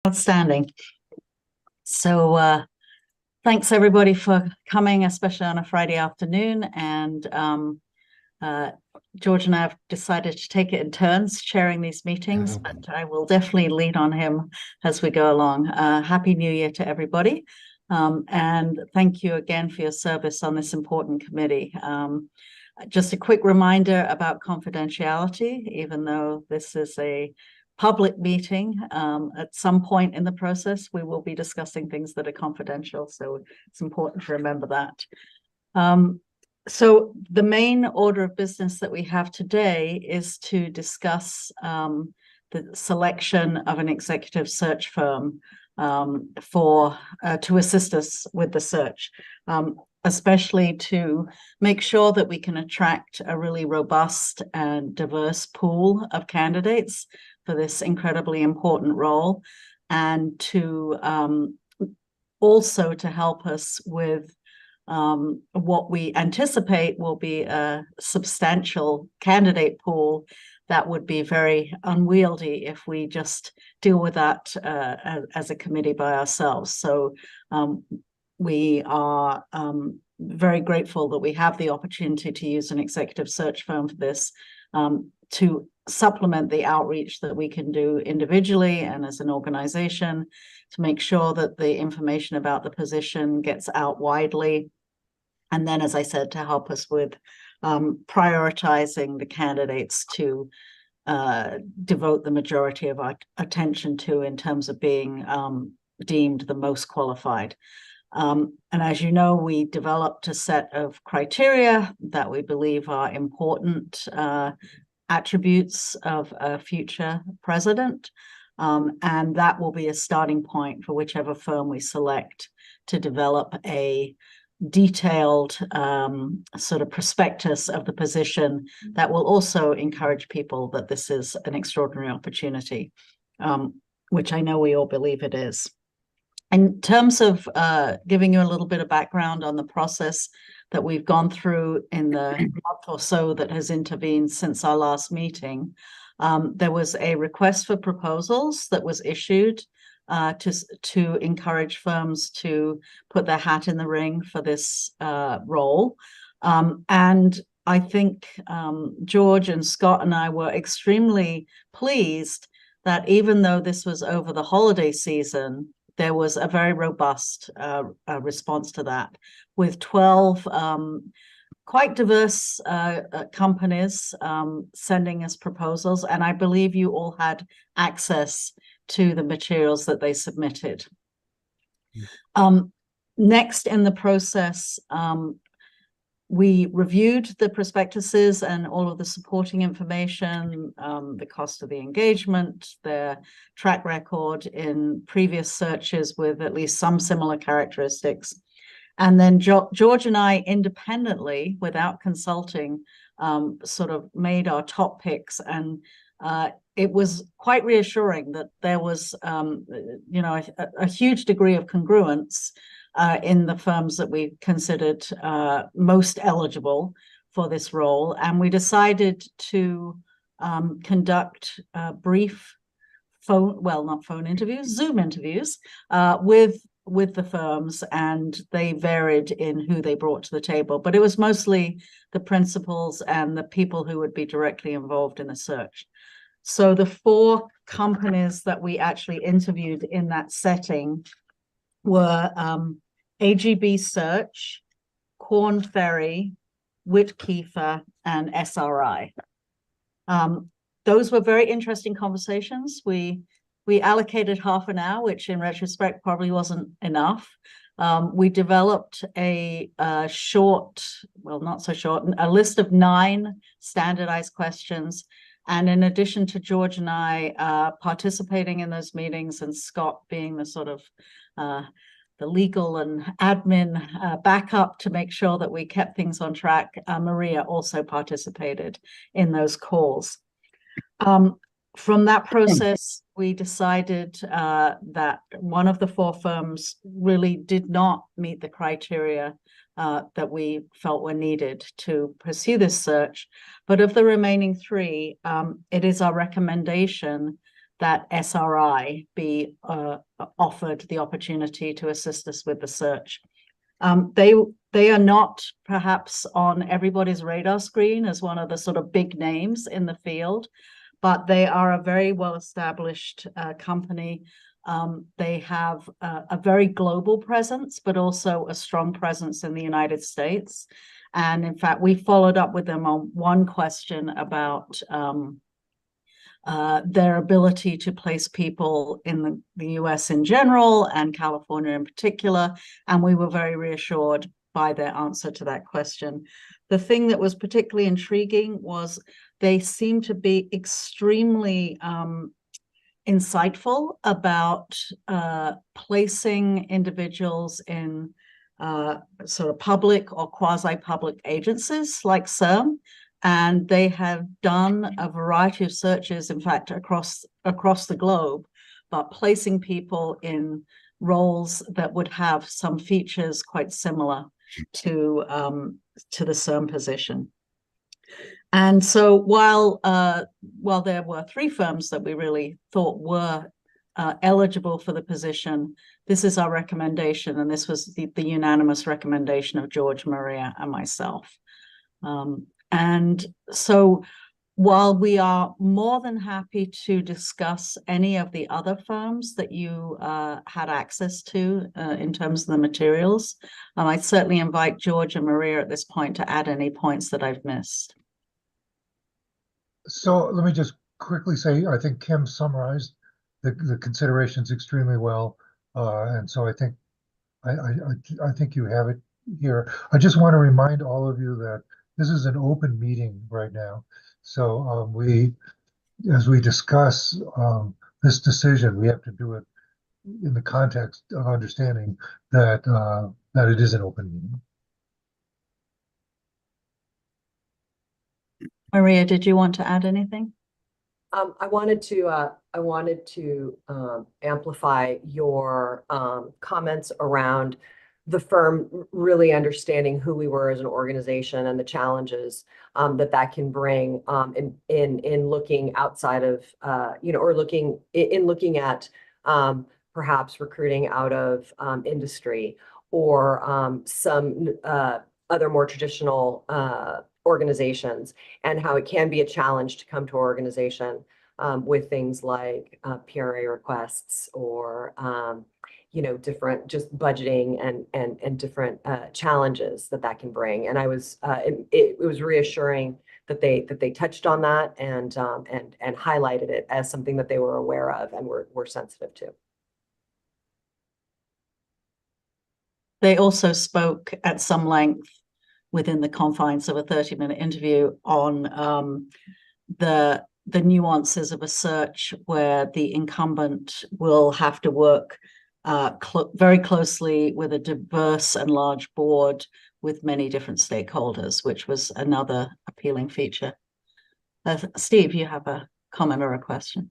Outstanding. So thanks everybody for coming, especially on a Friday afternoon. And George and I have decided to take it in turns chairing these meetings, but I will definitely lean on him as we go along. Happy New Year to everybody. And thank you again for your service on this important committee. Just a quick reminder about confidentiality, even though this is a public meeting, at some point in the process, we will be discussing things that are confidential. So it's important to remember that. So the main order of business that we have today is to discuss the selection of an executive search firm to assist us with the search, especially to make sure that we can attract a really robust and diverse pool of candidates for this incredibly important role, and to also to help us with what we anticipate will be a substantial candidate pool that would be very unwieldy if we just deal with that as a committee by ourselves. So we are very grateful that we have the opportunity to use an executive search firm for this, to supplement the outreach that we can do individually and as an organization, to make sure that the information about the position gets out widely. And then, as I said, to help us with prioritizing the candidates to devote the majority of our attention to in terms of being deemed the most qualified. And as you know, we developed a set of criteria that we believe are important attributes of a future president. And that will be a starting point for whichever firm we select to develop a detailed sort of prospectus of the position that will also encourage people that this is an extraordinary opportunity, which I know we all believe it is. In terms of giving you a little bit of background on the process that we've gone through in the month or so that has intervened since our last meeting, there was a request for proposals that was issued to encourage firms to put their hat in the ring for this role. And I think George and Scott and I were extremely pleased that even though this was over the holiday season, there was a very robust response to that, with 12 quite diverse companies sending us proposals. And I believe you all had access to the materials that they submitted. Next in the process, we reviewed the prospectuses and all of the supporting information, the cost of the engagement, their track record in previous searches with at least some similar characteristics. And then George and I independently, without consulting, sort of made our top picks. And it was quite reassuring that there was, a huge degree of congruence in the firms that we considered most eligible for this role. And we decided to conduct brief Zoom interviews with the firms, and they varied in who they brought to the table. But it was mostly the principals and the people who would be directly involved in the search. So the 4 companies that we actually interviewed in that setting were AGB Search, Korn Ferry, Whitkeefer, and SRI. Those were very interesting conversations. We allocated half an hour, which in retrospect probably wasn't enough. We developed a short, well, not so short, a list of 9 standardized questions. And in addition to George and I participating in those meetings, and Scott being the sort of the legal and admin backup to make sure that we kept things on track, Maria also participated in those calls. From that process, we decided that one of the 4 firms really did not meet the criteria that we felt were needed to pursue this search. But of the remaining 3, it is our recommendation that SRI be offered the opportunity to assist us with the search. They are not perhaps on everybody's radar screen as one of the sort of big names in the field, but they are a very well-established company. They have a very global presence, but also a strong presence in the United States. And in fact, we followed up with them on one question about their ability to place people in the US in general and California in particular. And we were very reassured by their answer to that question. The thing that was particularly intriguing was they seemed to be extremely insightful about placing individuals in sort of public or quasi-public agencies like CERM. And they have done a variety of searches, in fact, across the globe, but placing people in roles that would have some features quite similar to the CERM position. And so while there were 3 firms that we really thought were eligible for the position, this is our recommendation, and this was the unanimous recommendation of George, Maria, and myself. And so while we are more than happy to discuss any of the other firms that you had access to in terms of the materials, I'd certainly invite George and Maria at this point to add any points that I've missed. So let me just quickly say, I think Kim summarized the considerations extremely well, and so I think you have it here. I just want to remind all of you that this is an open meeting right now. So as we discuss this decision, we have to do it in the context of understanding that it is an open meeting. Maria, did you want to add anything? I wanted to amplify your comments around the firm really understanding who we were as an organization and the challenges that can bring in looking outside of or looking at perhaps recruiting out of industry or some other more traditional organizations, and how it can be a challenge to come to our organization with things like PRA requests or different just budgeting and different challenges that can bring. And I was it was reassuring that they touched on that and highlighted it as something that they were aware of and were sensitive to. They also spoke at some length within the confines of a 30-minute interview on the nuances of a search where the incumbent will have to work very closely with a diverse and large board with many different stakeholders, which was another appealing feature. Steve, you have a comment or a question?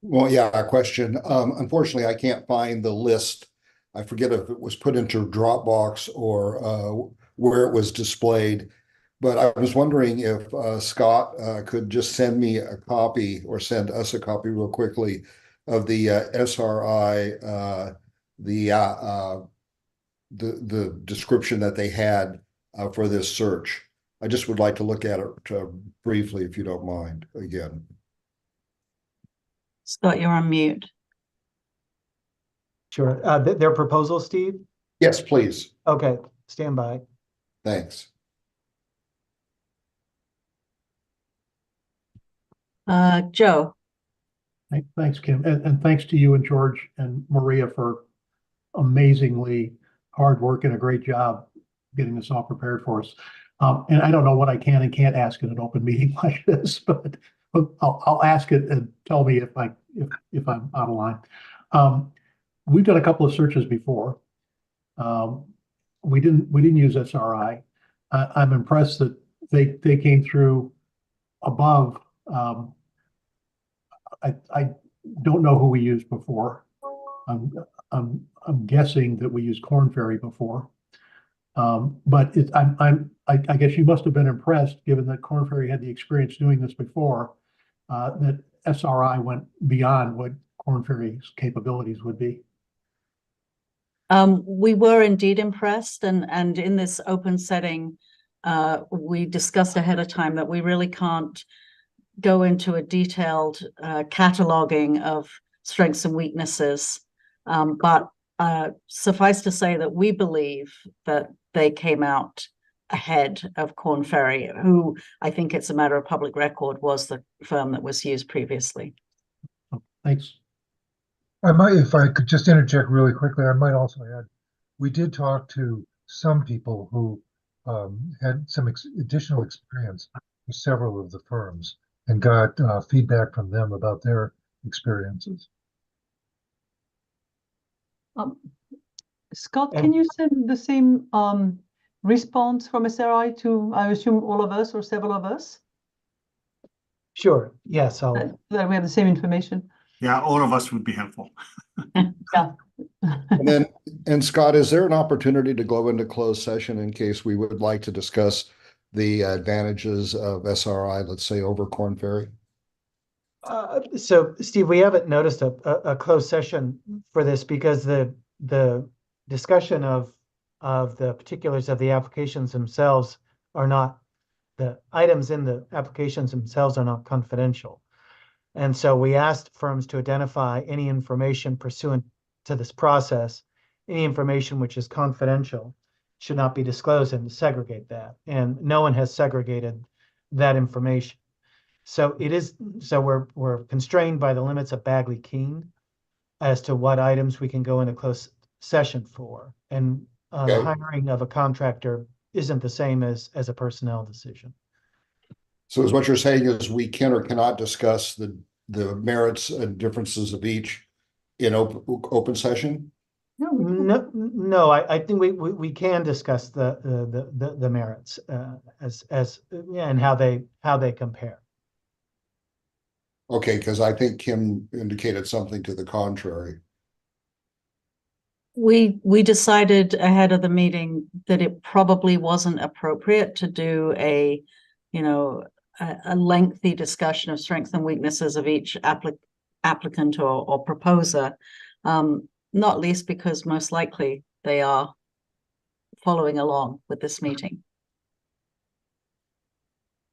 Well, yeah, a question. Unfortunately, I can't find the list. I forget if it was put into Dropbox or where it was displayed. But I was wondering if Scott could just send me a copy or send us a copy real quickly of the SRI, the description that they had for this search. I just would like to look at it briefly, if you don't mind, again. Scott, you're on mute. Sure. Their proposal, Steve? Yes, please. Okay, stand by. Thanks. Joe. Thanks, Kim. And thanks to you and George and Maria for amazingly hard work and a great job getting this all prepared for us. And I don't know what I can and can't ask in an open meeting like this, but I'll ask it and tell me if I'm out of line. We've done a couple of searches before. We didn't use SRI. I'm impressed that they came through above. I don't know who we used before. I'm guessing that we used Korn Ferry before. But I guess you must have been impressed, given that Korn Ferry had the experience doing this before, that SRI went beyond what Korn Ferry's capabilities would be. We were indeed impressed, and in this open setting, we discussed ahead of time that we really can't go into a detailed cataloging of strengths and weaknesses. But suffice to say that we believe that they came out ahead of Korn Ferry, who I think it's a matter of public record was the firm that was used previously. Thanks. I might, if I could just interject really quickly, I might also add, we did talk to some people who had some additional experience with several of the firms and got feedback from them about their experiences. Scott, And- can you send the same response from SRI to, I assume, all of us or several of us? Sure, yes, That we have the same information. Yeah, all of us would be helpful. Yeah. And Scott, is there an opportunity to go into closed session in case we would like to discuss the advantages of SRI, let's say, over Korn Ferry? So Steve, we haven't noticed a closed session for this because the discussion of the particulars of the applications themselves are not, the items in the applications themselves are not confidential. And so we asked firms to identify any information pursuant to this process, any information which is confidential should not be disclosed, and to segregate that. And no one has segregated that information. So we're constrained by the limits of Bagley-Keene as to what items we can go into closed session for. And the Okay. hiring of a contractor isn't the same as a personnel decision. So is what you're saying is we can or cannot discuss the merits and differences of each in open session? No, I think we can discuss the merits and how they compare. Okay, because I think Kim indicated something to the contrary. We decided ahead of the meeting that it probably wasn't appropriate to do a lengthy discussion of strengths and weaknesses of each applicant or proposer, not least because most likely they are following along with this meeting.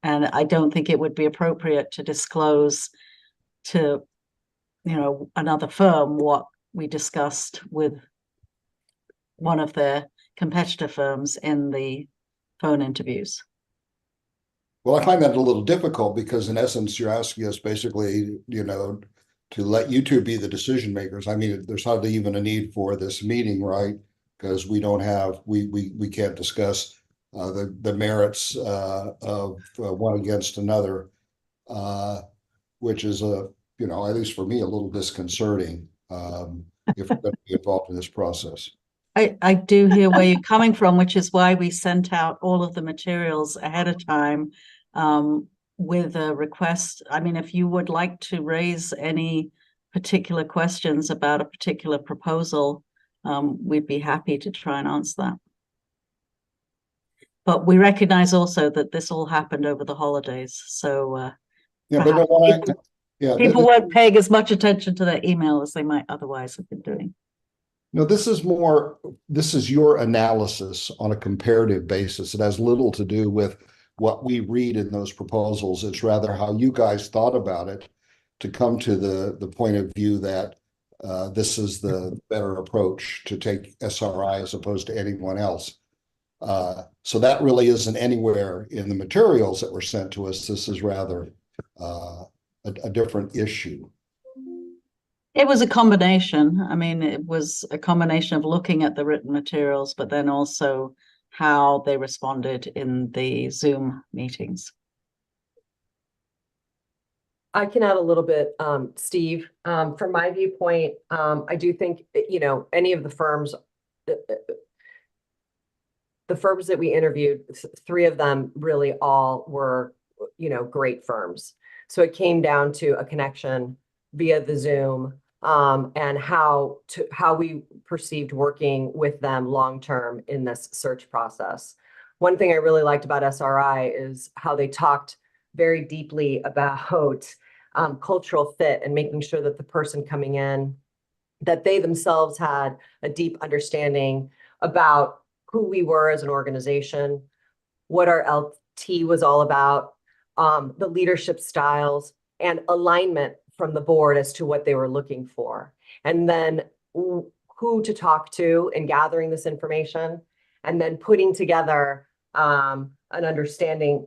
And I don't think it would be appropriate to disclose to, another firm what we discussed with one of their competitor firms in the phone interviews. Well, I find that a little difficult because in essence, you're asking us basically, to let you two be the decision makers. I mean, there's hardly even a need for this meeting, right? Because we can't discuss the merits of one against another, which is at least for me, a little disconcerting if we're going to be involved in this process. I do hear where you're coming from, which is why we sent out all of the materials ahead of time with a request. I mean, if you would like to raise any particular questions about a particular proposal, we'd be happy to try and answer that. But we recognize also that this all happened over the holidays. So people weren't paying as much attention to their email as they might otherwise have been doing. No, this is your analysis on a comparative basis. It has little to do with what we read in those proposals. It's rather how you guys thought about it to come to the point of view that this is the better approach to take SRI as opposed to anyone else. So that really isn't anywhere in the materials that were sent to us. This is rather a different issue. It was a combination. I mean, it was a combination of looking at the written materials, but then also how they responded in the Zoom meetings. I can add a little bit, Steve. From my viewpoint, I do think, any of the firms that we interviewed, 3 of them really all were, great firms. So it came down to a connection via the Zoom, and how we perceived working with them long-term in this search process. One thing I really liked about SRI is how they talked very deeply about cultural fit and making sure that the person coming in, that they themselves had a deep understanding about who we were as an organization, what our LT was all about, the leadership styles, and alignment from the board as to what they were looking for. And then who to talk to in gathering this information, and then putting together an understanding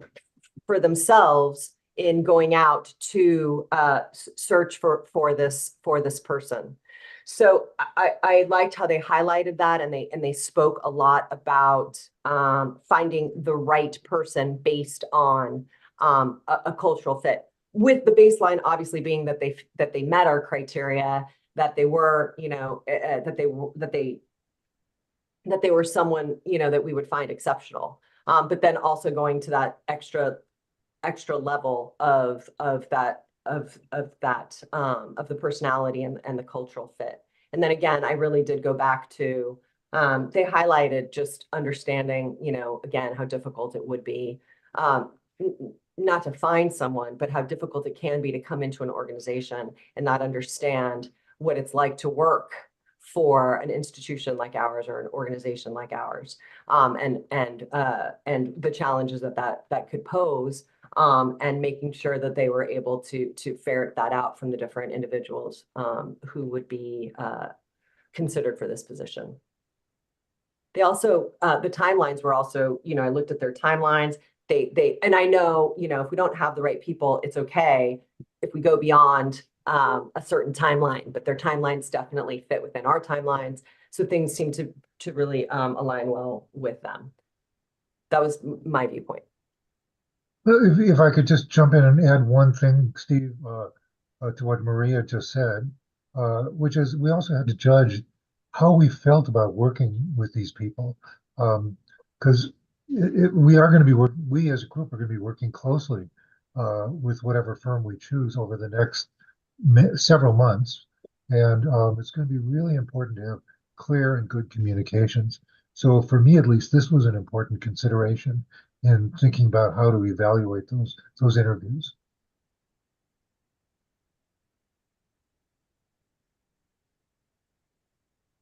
for themselves in going out to search for this person. So I liked how they highlighted that, and they spoke a lot about finding the right person based on a cultural fit, with the baseline obviously being that they met our criteria, that they were, you know, that they were someone, you know, that we would find exceptional. But then also going to that extra level of the personality and the cultural fit. And then again, I really did go back to, they highlighted just understanding, you know, again, how difficult it would be, not to find someone, but how difficult it can be to come into an organization and not understand what it's like to work for an institution like ours or an organization like ours, and the challenges that could pose, and making sure that they were able to ferret that out from the different individuals who would be considered for this position. They also, the timelines were also, you know, I looked at their timelines. And I know, you know, if we don't have the right people, it's okay if we go beyond a certain timeline, but their timelines definitely fit within our timelines. So things seem to really align well with them. That was my viewpoint. If I could just jump in and add one thing, Steve, to what Maria just said, which is we also had to judge how we felt about working with these people, because we are going to be we as a group are going to be working closely with whatever firm we choose over the next several months, and it's going to be really important to have clear and good communications. So for me, at least, this was an important consideration in thinking about how to evaluate those interviews.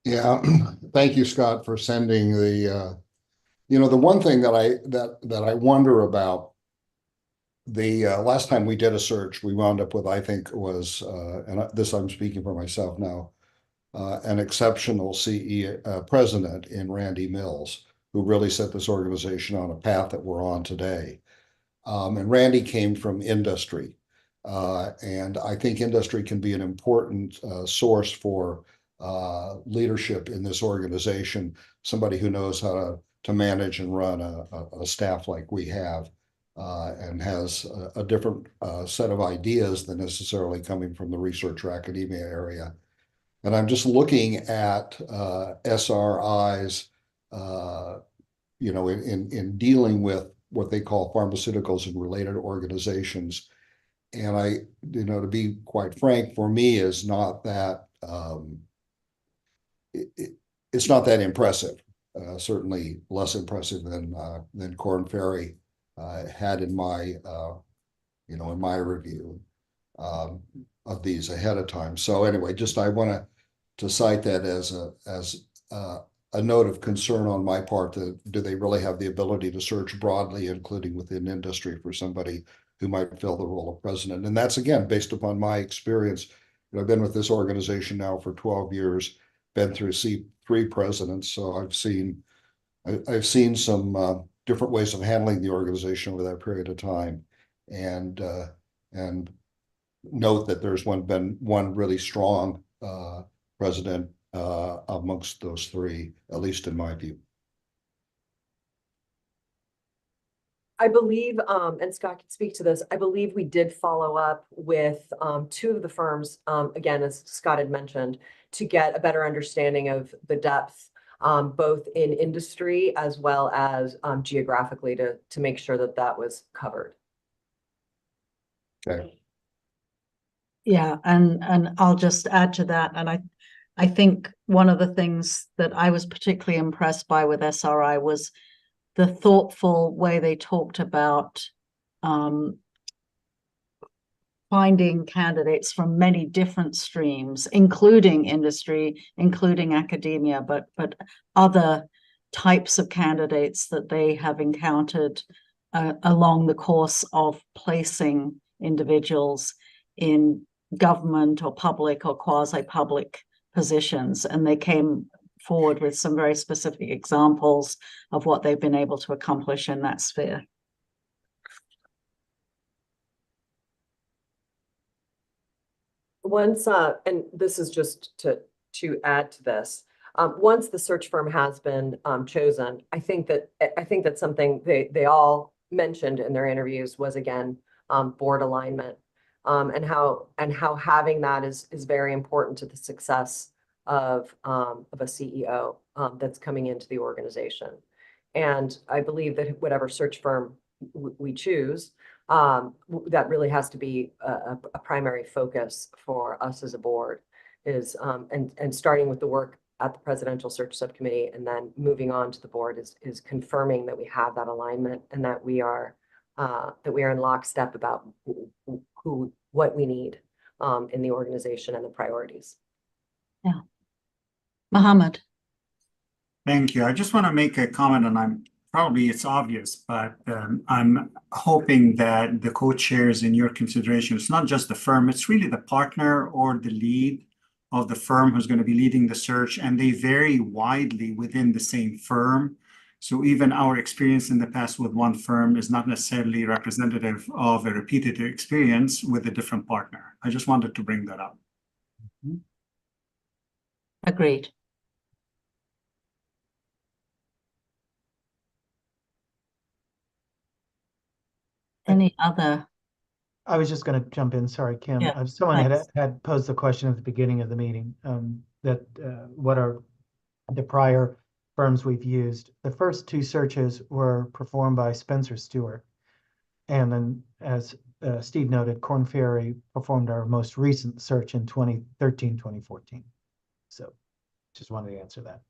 Yeah, thank you, Scott, for sending the, you know, the one thing that I wonder about, the last time we did a search, we wound up with, I think was, and this I'm speaking for myself now, an exceptional president in Randy Mills, who really set this organization on a path that we're on today. And Randy came from industry. And I think industry can be an important source for leadership in this organization, somebody who knows how to manage and run a staff like we have, and has a different set of ideas than necessarily coming from the research or academia area. And I'm just looking at SRI's, you know, in dealing with what they call pharmaceuticals and related organizations. And I, you know, to be quite frank, for me is not that, it's not that impressive. Certainly less impressive than Korn Ferry had in my, you know, in my review of these ahead of time. So anyway, just I want to cite that as a note of concern on my part, that do they really have the ability to search broadly, including within industry, for somebody who might fill the role of president? And that's, again, based upon my experience. You know, I've been with this organization now for 12 years, been through three presidents, so I've seen some different ways of handling the organization over that period of time, and note that there's been one really strong president amongst those three, at least in my view. I believe, and Scott can speak to this, I believe we did follow up with two of the firms, again, as Scott had mentioned, to get a better understanding of the depth, both in industry as well as geographically, to make sure that that was covered. Okay. Yeah, and I'll just add to that. And I think one of the things that I was particularly impressed by with SRI was the thoughtful way they talked about finding candidates from many different streams, including industry, including academia, but other types of candidates that they have encountered along the course of placing individuals in government or public or quasi-public positions. And they came forward with some very specific examples of what they've been able to accomplish in that sphere. Once, and this is just to add to this, once the search firm has been chosen, I think that something they all mentioned in their interviews was, again, board alignment, and how having that is very important to the success of a CEO that's coming into the organization. And I believe that whatever search firm we choose, that really has to be a primary focus for us as a board, is and starting with the work at the presidential search subcommittee and then moving on to the board is confirming that we have that alignment and that we are in lockstep about what we need in the organization and the priorities. Yeah. Mohammed. Thank you. I just want to make a comment, and probably it's obvious, but I'm hoping that the co-chairs in your consideration, it's not just the firm, it's really the partner or the lead of the firm who's going to be leading the search, and they vary widely within the same firm. So even our experience in the past with one firm is not necessarily representative of a repeated experience with a different partner. I just wanted to bring that up. Agreed. Any other? I was just going to jump in. Sorry, Kim. Yeah, Someone thanks. had posed the question at the beginning of the meeting, that what are the prior firms we've used. The first two searches were performed by Spencer Stewart. And then, as Steve noted, Korn Ferry performed our most recent search in 2013, 2014. So just wanted to answer that.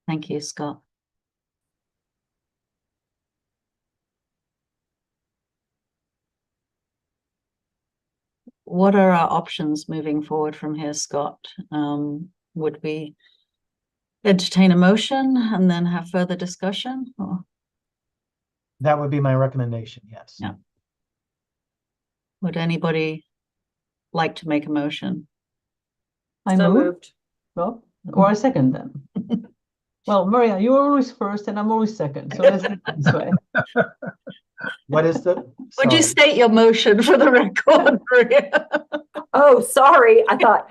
Thank you, Scott. What are our options moving forward from here, Scott? Would we entertain a motion and then have further discussion? Or? That would be my recommendation, yes. Yeah. Would anybody like to make a motion? I So move. moved. Well, or I second them. Well, Maria, you're always first and I'm always second. So let's do it this way. What is the? Would you sorry. state your motion for the record, Maria? Oh, sorry. I thought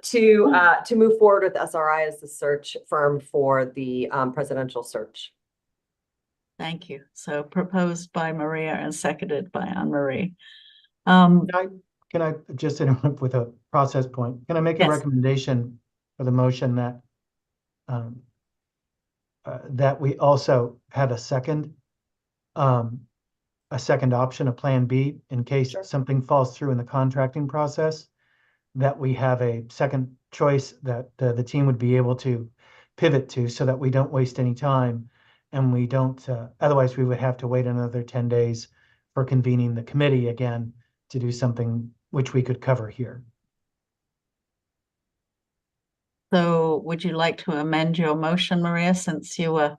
to move forward with SRI as the search firm for the presidential search. Thank you. So proposed by Maria and seconded by Anne-Marie. Can I just interrupt with a process point? Can I make a Yes. recommendation for the motion that that we also have a second option, a plan B, in case Sure. something falls through in the contracting process, that we have a second choice that the team would be able to pivot to, so that we don't waste any time and we don't, otherwise we would have to wait another 10 days for convening the committee again to do something which we could cover here. So would you like to amend your motion, Maria, since you were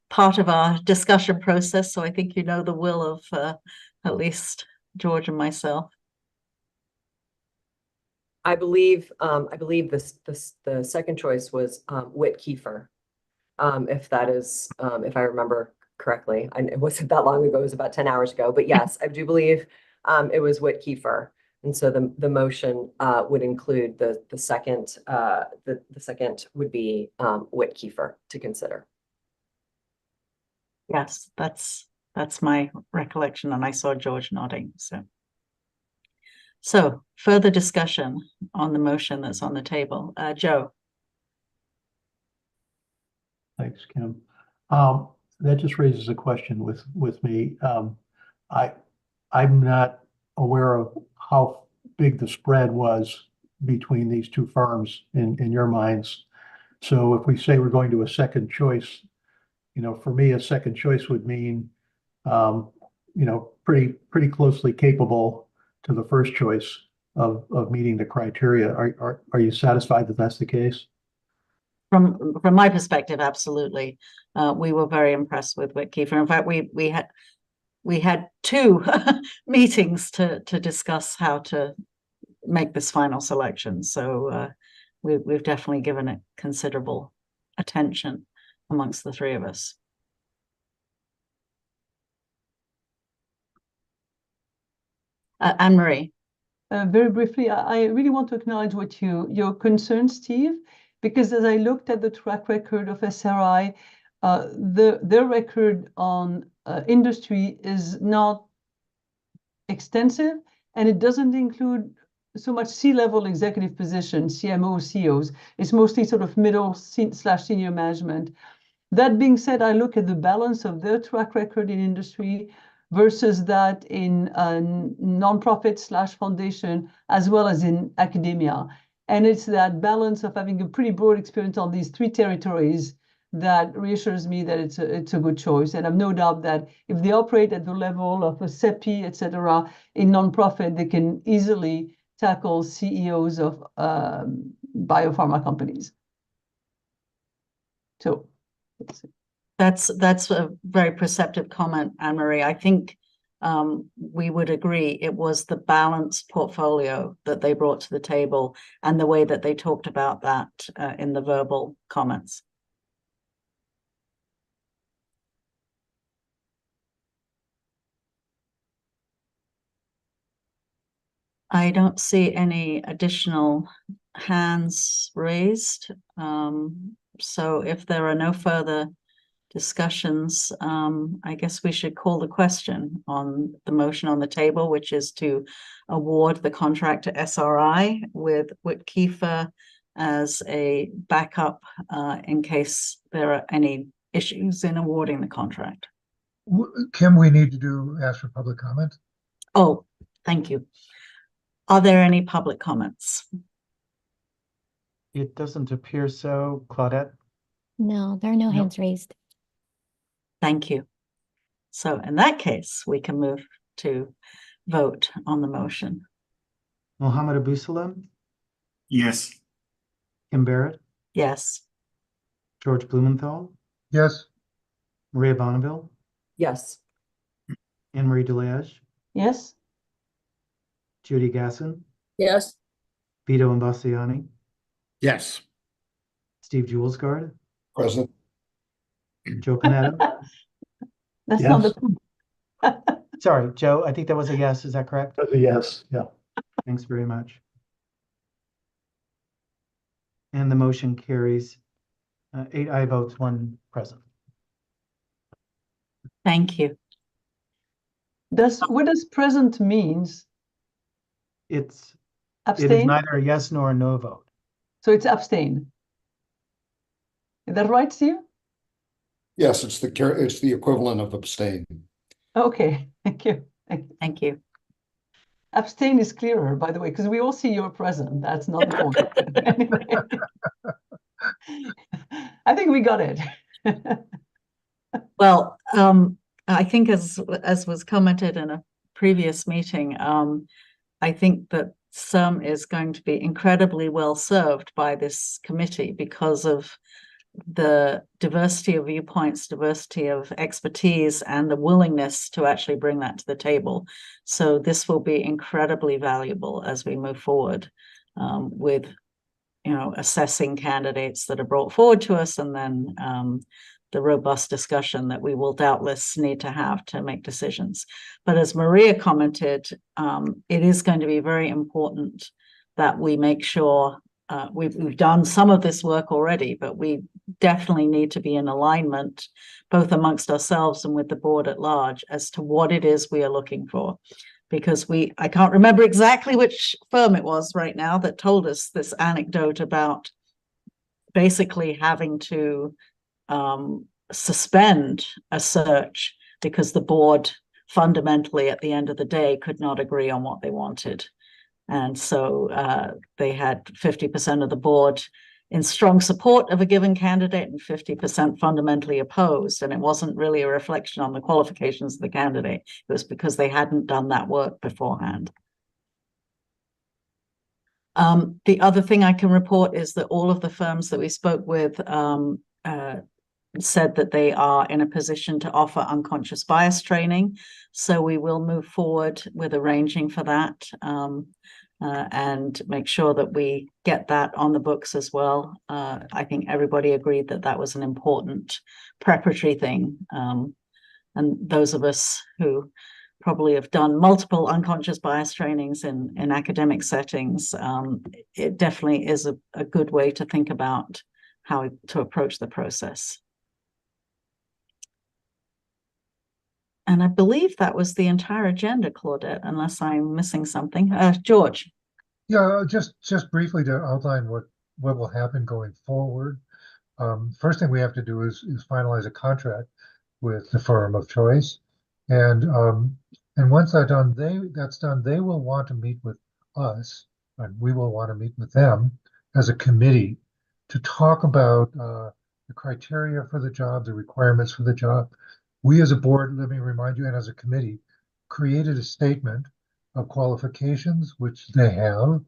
part of our discussion process? So I think you know the will of at least George and myself. I believe the second choice was Whit Kiefer. If that is, if I remember correctly, and it wasn't that long ago, it was about 10 hours ago, but yes, I do believe it was Whit Kiefer. And so the motion would include the second, the second would be Whit Kiefer to consider. Yes, that's my recollection, and I saw George nodding. So further discussion on the motion that's on the table. Joe. Thanks, Kim. That just raises a question with me. I'm not aware of how big the spread was between these two firms in your minds. So if we say we're going to a second choice, for me, a second choice would mean, pretty closely capable to the first choice of meeting the criteria. Are you satisfied that that's the case? From my perspective, absolutely. We were very impressed with Whit Kiefer. In fact, we had two meetings to discuss how to make this final selection. So we've definitely given it considerable attention amongst the three of us. Anne-Marie. Very briefly, I really want to acknowledge your concern, Steve, because as I looked at the track record of SRI, their record on industry is not extensive, and it doesn't include so much C-level executive positions, CMOs, CEOs. It's mostly sort of middle/senior management. That being said, I look at the balance of their track record in industry versus that in nonprofit/foundation, as well as in academia. And it's that balance of having a pretty broad experience on these three territories that reassures me that it's a good choice. And I've no doubt that if they operate at the level of a CEPI, et cetera, in nonprofit, they can easily tackle CEOs of biopharma companies. So that's a very perceptive comment, Anne-Marie. I think we would agree it was the balanced portfolio that they brought to the table and the way that they talked about that in the verbal comments. I don't see any additional hands raised. So if there are no further discussions, I guess we should call the question on the motion on the table, which is to award the contract to SRI with Whit Kiefer as a backup in case there are any issues in awarding the contract. Kim, we need to ask for public comment. Oh, thank you. Are there any public comments? It doesn't appear so. Claudette? No, there are no hands raised. Thank you. So in that case, we can move to vote on the motion. Mohammed Abu Salam? Yes. Kim Barrett? Yes. George Blumenthal? Yes. Maria Bonneville? Yes. Anne-Marie Delayage? yes, Judy Gasson? Yes. Vito Imbassiani? Yes. Steve Julesgaard? Present. Joe Panetta? that's not Yes. the. Sorry, Joe, I think that was a yes. Is that correct? That's a yes, yeah. Thanks very much. And the motion carries 8 aye votes, 1 present. Thank you. What does present means? It is Abstain? neither a yes nor a no vote. So it's abstain. Is that right, Steve? Yes, it's the equivalent of abstain. Okay, thank you. Thank you. Abstain is clearer, by the way, because we all see you're present. That's not the point. Anyway. I think we got it. Well, I think as was commented in a previous meeting, I think that SERM is going to be incredibly well served by this committee because of the diversity of viewpoints, diversity of expertise, and the willingness to actually bring that to the table. So this will be incredibly valuable as we move forward with, assessing candidates that are brought forward to us, and then the robust discussion that we will doubtless need to have to make decisions. But as Maria commented, it is going to be very important that we make sure we've done some of this work already, but we definitely need to be in alignment, both amongst ourselves and with the board at large, as to what it is we are looking for. Because I can't remember exactly which firm it was right now that told us this anecdote about basically having to suspend a search because the board fundamentally at the end of the day could not agree on what they wanted. And so they had 50% of the board in strong support of a given candidate and 50% fundamentally opposed. And it wasn't really a reflection on the qualifications of the candidate. It was because they hadn't done that work beforehand. The other thing I can report is that all of the firms that we spoke with said that they are in a position to offer unconscious bias training. So we will move forward with arranging for that and make sure that we get that on the books as well. I think everybody agreed that that was an important preparatory thing. And those of us who probably have done multiple unconscious bias trainings in academic settings, it definitely is a good way to think about how to approach the process. And I believe that was the entire agenda, Claudette, unless I'm missing something. George. Yeah, just briefly to outline what will happen going forward. First thing we have to do is finalize a contract with the firm of choice. And once that's done, they will want to meet with us, and we will want to meet with them as a committee to talk about the criteria for the job, the requirements for the job. We as a board, let me remind you, and as a committee, created a statement of qualifications, which they have.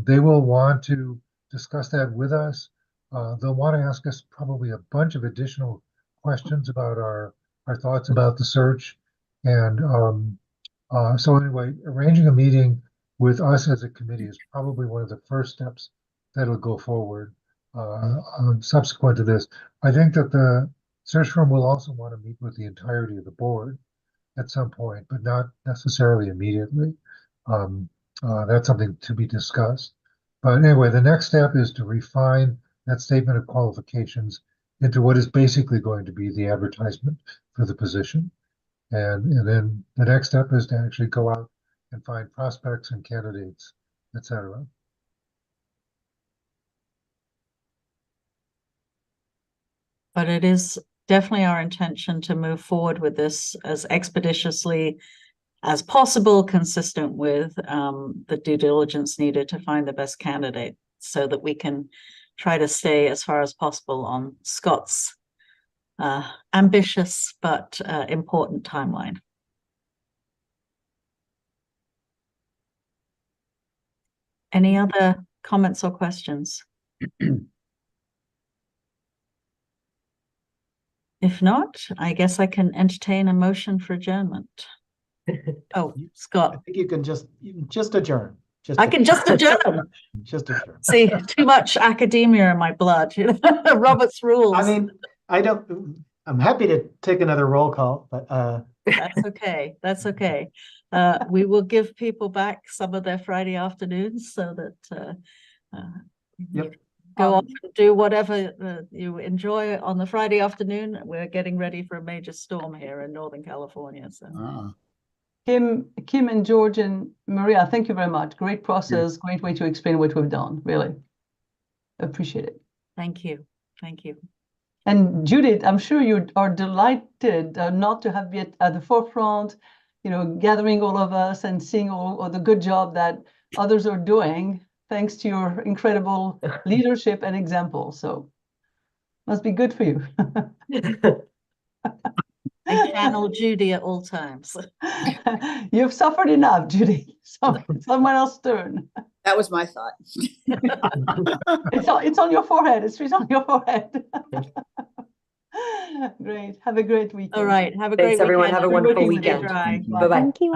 They will want to discuss that with us. They'll want to ask us probably a bunch of additional questions about our thoughts about the search. And so anyway, arranging a meeting with us as a committee is probably one of the first steps that'll go forward subsequent to this. I think that the search firm will also want to meet with the entirety of the board at some point, but not necessarily immediately. That's something to be discussed. But anyway, the next step is to refine that statement of qualifications into what is basically going to be the advertisement for the position. And then the next step is to actually go out and find prospects and candidates, etc. But it is definitely our intention to move forward with this as expeditiously as possible, consistent with the due diligence needed to find the best candidate, so that we can try to stay as far as possible on Scott's ambitious but important timeline. Any other comments or questions? If not, I guess I can entertain a motion for adjournment. Oh, I Scott. think you can just adjourn. I can just adjourn. Just adjourn. See, too much academia in my blood, you know, Robert's rules. I mean, I'm happy to take another roll call, but That's okay. That's okay. We will give people back some of their Friday afternoons so that Yep. go off and do whatever you enjoy on the Friday afternoon. We're getting ready for a major storm here in Northern California. So Kim and George and Maria, thank you very much. Great process, great way to explain what we've done. Really appreciate it. thank you. Thank you. And Judith, I'm sure you are delighted not to have been at the forefront, you know, gathering all of us and seeing all the good job that others are doing, thanks to your incredible leadership and example. So must be good for you. I channel Judy at all times. You've suffered enough, Judy. Someone else's turn. That was my thought. It's on your forehead. It's written on your forehead. Great. Have a great weekend. All right. Have a Thanks, great everyone. weekend. Have a wonderful Everybody stay weekend. dry. Bye-bye. Thank you.